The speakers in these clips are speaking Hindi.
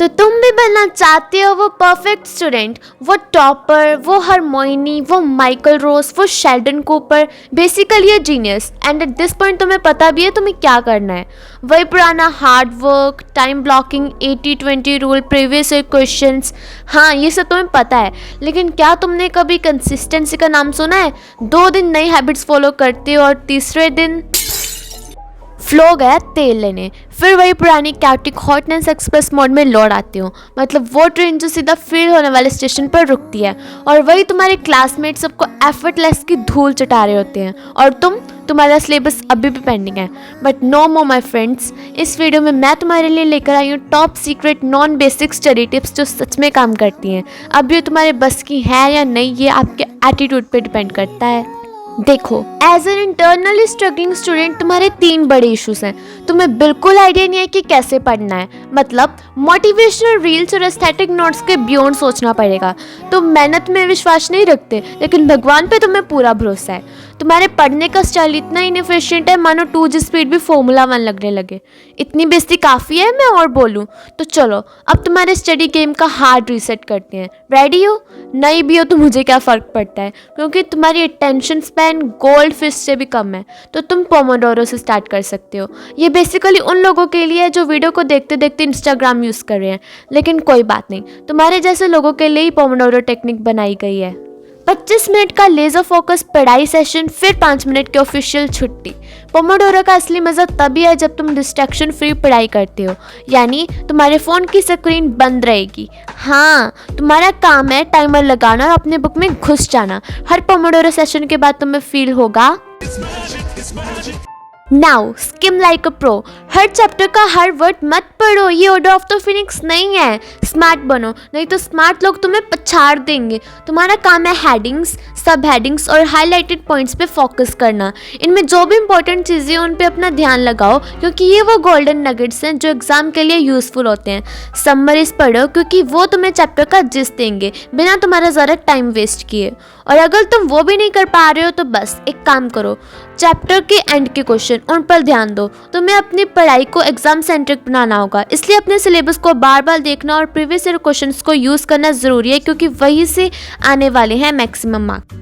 तो तुम भी बनना चाहते हो वो परफेक्ट स्टूडेंट, वो टॉपर, वो हरमोइनी, वो माइकल रोस, वो शेल्डन कूपर, बेसिकली ये genius. And at this point तुम्हें पता भी है तुम्हें क्या करना है। वही पुराना hard work, time blocking, 80-20 rule, previous year questions, हाँ ये सब तुम्हें पता है। लेकिन क्या तुमने कभी कंसिस्टेंसी का नाम सुना है? 2 दिन नई हैबिट्स फॉलो करते हो और तीसरे दिन फ्लो गया तेल लेने, फिर वही पुरानी कैटिक हॉटनेस एक्सप्रेस मोड में लौट आते हो। मतलब वो ट्रेन जो सीधा फेल होने वाले स्टेशन पर रुकती है और वही तुम्हारे क्लासमेट सबको एफर्टलेस की धूल चटा रहे होते हैं और तुम्हारा सिलेबस अभी भी पेंडिंग है। But no more my friends, इस वीडियो में मैं तुम्हारे लिए लेकर आई हूँ top secret non basic study tips जो सच में काम करती हैं। अब ये तुम्हारे बस की है या नहीं ये आपके एटीट्यूड पे डिपेंड करता है। देखो, as an internally struggling student तुम्हारे 3 बड़े इश्यूज हैं। तुम्हें बिल्कुल आइडिया नहीं है कि कैसे पढ़ना है, मतलब मोटिवेशनल रील्स और एस्थेटिक नोट्स के बियॉन्ड सोचना पड़ेगा। तुम मेहनत में विश्वास नहीं रखते, लेकिन भगवान पे तुम्हें पूरा भरोसा है। तुम्हारे पढ़ने का स्टाइल इतना इनएफिशिएंट है मानो 2G स्पीड भी फॉर्मूला 1 लगने लगे। इतनी बेइज्जती काफ़ी है मैं और बोलूँ? तो चलो अब तुम्हारे स्टडी गेम का हार्ड रीसेट करते हैं। रेडी हो? नहीं भी हो तो मुझे क्या फ़र्क पड़ता है, क्योंकि तुम्हारी अटेंशन स्पैन गोल्ड फिश से भी कम है। तो तुम पोमोडोरो से स्टार्ट कर सकते हो। ये बेसिकली उन लोगों के लिए है जो वीडियो को देखते देखते इंस्टाग्राम यूज़ कर रहे हैं, लेकिन कोई बात नहीं, तुम्हारे जैसे लोगों के लिए ही पोमोडोरो टेक्निक बनाई गई है। 25 मिनट का लेज़र फोकस पढ़ाई सेशन, फिर 5 मिनट की ऑफिशियल छुट्टी। पोमोडोरो का असली मज़ा तभी है जब तुम डिस्ट्रैक्शन फ्री पढ़ाई करते हो, यानी तुम्हारे फ़ोन की स्क्रीन बंद रहेगी। हाँ, तुम्हारा काम है टाइमर लगाना और अपने बुक में घुस जाना। हर पोमोडोरो सेशन के बाद तुम्हें फील होगा now scheme like a pro. Her chapter का हर वर्ड मत पढ़ो, ये ऑर्डर ऑफ द फिनिक्स नहीं है। स्मार्ट बनो, नहीं तो स्मार्ट लोग तुम्हें पछाड़ देंगे। तुम्हारा काम है हेडिंग्स, सब हेडिंग्स और हाईलाइटेड पॉइंट्स पे फोकस करना। इनमें जो भी इंपॉर्टेंट चीज़ें हैं उन पे अपना ध्यान लगाओ, क्योंकि ये वो गोल्डन नगेट्स हैं जो एग्जाम के लिए यूज़फुल होते हैं। समरीज पढ़ो, क्योंकि वो तुम्हें चैप्टर का जिस्ट देंगे बिना तुम्हारा ज़्यादा टाइम वेस्ट किए। और अगर तुम वो भी नहीं कर पा रहे हो तो बस एक काम करो, चैप्टर के एंड के क्वेश्चन उन पर ध्यान दो। तुम्हें अपनी पढ़ाई को एग्जाम सेंट्रिक बनाना होगा, इसलिए अपने सिलेबस को बार बार देखना और प्रीवियस ईयर क्वेश्चंस को यूज़ करना ज़रूरी है, क्योंकि वहीं से आने वाले हैं मैक्सिमम मार्क्स।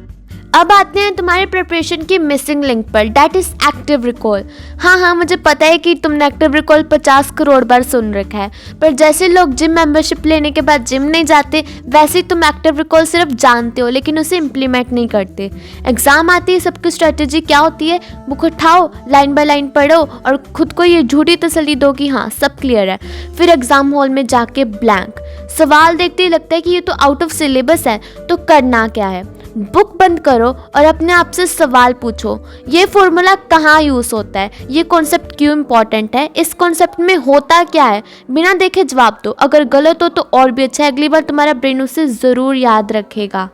अब आते हैं तुम्हारे प्रिपरेशन की मिसिंग लिंक पर, डैट इज़ एक्टिव रिकॉल। हाँ, मुझे पता है कि तुमने एक्टिव रिकॉल 50 करोड़ बार सुन रखा है, पर जैसे लोग जिम मेंबरशिप लेने के बाद जिम नहीं जाते, वैसे ही तुम एक्टिव रिकॉल सिर्फ जानते हो लेकिन उसे इम्प्लीमेंट नहीं करते। एग्जाम आती है सबकी स्ट्रेटेजी क्या होती है? बुक उठाओ, लाइन बाय लाइन पढ़ो और खुद को ये झूठी तसल्ली दो कि हाँ सब क्लियर है। फिर एग्जाम हॉल में जाके ब्लैंक, सवाल देखते ही लगता है कि ये तो आउट ऑफ सिलेबस है। तो करना क्या है? बुक बंद करो और अपने आप से सवाल पूछो, ये फॉर्मूला कहाँ यूज़ होता है, ये कॉन्सेप्ट क्यों इम्पॉर्टेंट है, इस कॉन्सेप्ट में होता क्या है। बिना देखे जवाब दो, अगर गलत हो तो और भी अच्छा है, अगली बार तुम्हारा ब्रेन उसे ज़रूर याद रखेगा।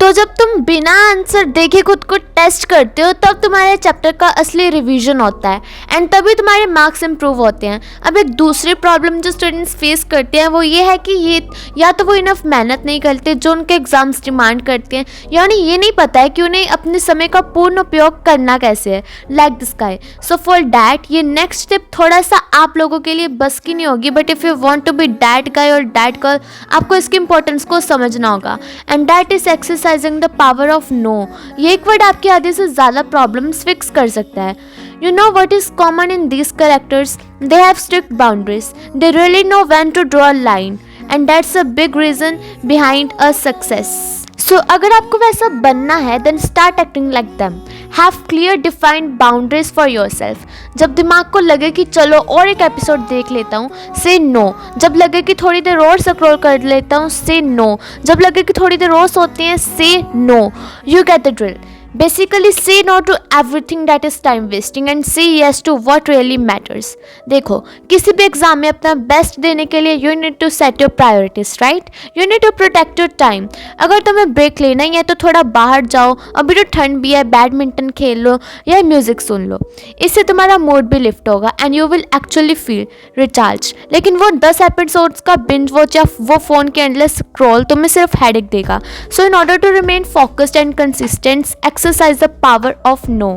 तो जब तुम बिना आंसर देखे खुद को टेस्ट करते हो तब तुम्हारे चैप्टर का असली रिवीजन होता है एंड तभी तुम्हारे मार्क्स इंप्रूव होते हैं। अब एक दूसरी प्रॉब्लम जो स्टूडेंट्स फेस करते हैं वो ये है कि ये या तो वो इनफ मेहनत नहीं करते जो उनके एग्जाम्स डिमांड करते हैं, या उन्हें ये नहीं पता है कि उन्हें अपने समय का पूर्ण उपयोग करना कैसे है, like this guy. So for that ये नेक्स्ट टिप थोड़ा सा आप लोगों के लिए बस की नहीं होगी, but if you want to be that guy और डैट गर्ल आपको इसकी इंपॉर्टेंस को समझना होगा। And that is exercising the power of no. ये एक वर्ड आपके आधे से ज़्यादा प्रॉब्लम्स फिक्स कर सकता है। You know what is common in these characters? They have strict boundaries. They really know when to draw a line, and that's a big reason behind a success. So अगर आपको वैसा बनना है then start acting like them. Have clear defined boundaries for yourself. जब दिमाग को लगे कि चलो और एक एपिसोड देख लेता हूँ, say no. जब लगे कि थोड़ी देर और स्क्रॉल कर लेता हूँ, say no. जब लगे कि थोड़ी देर और सोते हैं, say no. You get the drill. Basically say no to everything that is time wasting and say yes to what really matters. देखो, किसी भी एग्जाम में अपना बेस्ट देने के लिए you need to set your priorities, right? You need to protect your time. अगर तुम्हें ब्रेक लेना ही है तो थोड़ा बाहर जाओ, अभी तो ठंड भी है, बैडमिंटन खेल लो या म्यूजिक सुन लो। इससे तुम्हारा मूड भी लिफ्ट होगा and you will actually feel recharge. लेकिन वो 10 एपिसोड्स का बिंज वॉच या वो फ़ोन के एंडलेस स्क्रॉल तुम्हें सिर्फ हेडेक देगा। So in order to remain focused and consistent, exercise the power of no.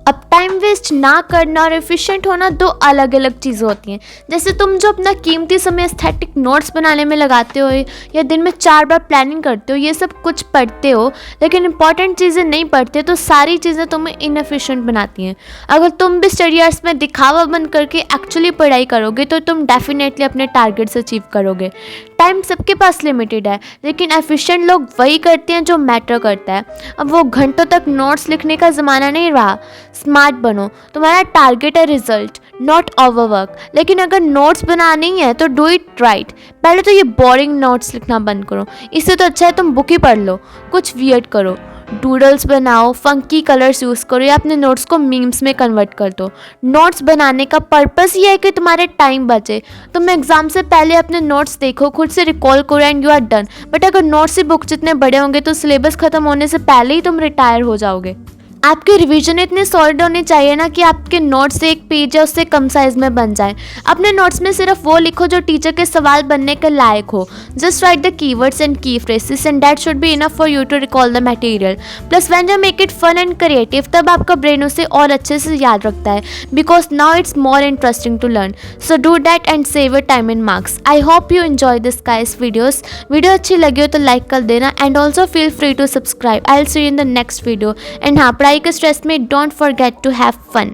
अब टाइम वेस्ट ना करना और एफिशिएंट होना दो अलग अलग चीज़ें होती हैं। जैसे तुम जो अपना कीमती समय एस्थेटिक नोट्स बनाने में लगाते हो या दिन में 4 बार प्लानिंग करते हो, ये सब कुछ पढ़ते हो लेकिन इंपॉर्टेंट चीज़ें नहीं पढ़ते, तो सारी चीज़ें तुम्हें इनएफिशिएंट बनाती हैं। अगर तुम भी स्टडी आवर्स में दिखावा बंद करके एक्चुअली पढ़ाई करोगे तो तुम डेफिनेटली अपने टारगेट्स अचीव करोगे। टाइम सबके पास लिमिटेड है, लेकिन एफिशिएंट लोग वही करते हैं जो मैटर करता है। अब वो घंटों तक नोट्स लिखने का ज़माना नहीं रहा। स्मार्ट बनो, तुम्हारा टारगेट है रिजल्ट, नॉट ओवरवर्क। लेकिन अगर नोट्स बनाने ही है तो डू इट राइट। पहले तो ये बोरिंग नोट्स लिखना बंद करो, इससे तो अच्छा है तुम बुक ही पढ़ लो। कुछ वियर्ड करो, डूडल्स बनाओ, फंकी कलर्स यूज़ करो या अपने नोट्स को मीम्स में कन्वर्ट कर दो। नोट्स बनाने का पर्पस ये है कि तुम्हारे टाइम बचे। तुम एग्जाम से पहले अपने नोट्स देखो, खुद से रिकॉल करो and you are done. But अगर नोट्स ही बुक जितने बड़े होंगे तो सिलेबस खत्म होने से पहले ही तुम रिटायर हो जाओगे। आपके रिवीजन इतने सॉलिड होने चाहिए ना कि आपके नोट्स से एक पेज या उससे कम साइज में बन जाए। अपने नोट्स में सिर्फ वो लिखो जो टीचर के सवाल बनने के लायक हो। Just write the keywords and key phrases and that should be enough for you to recall the material. Plus when you make it fun and creative, तब आपका ब्रेन उसे और अच्छे से याद रखता है, because now it's more interesting to learn. So do that and save your time and marks. I hope you enjoy this guys videos. Video अच्छी लगी हो तो लाइक कर देना and also feel free to subscribe. I will see you in the next video. And हाँ, पढ़ाई के स्ट्रेस में don't forget to have fun.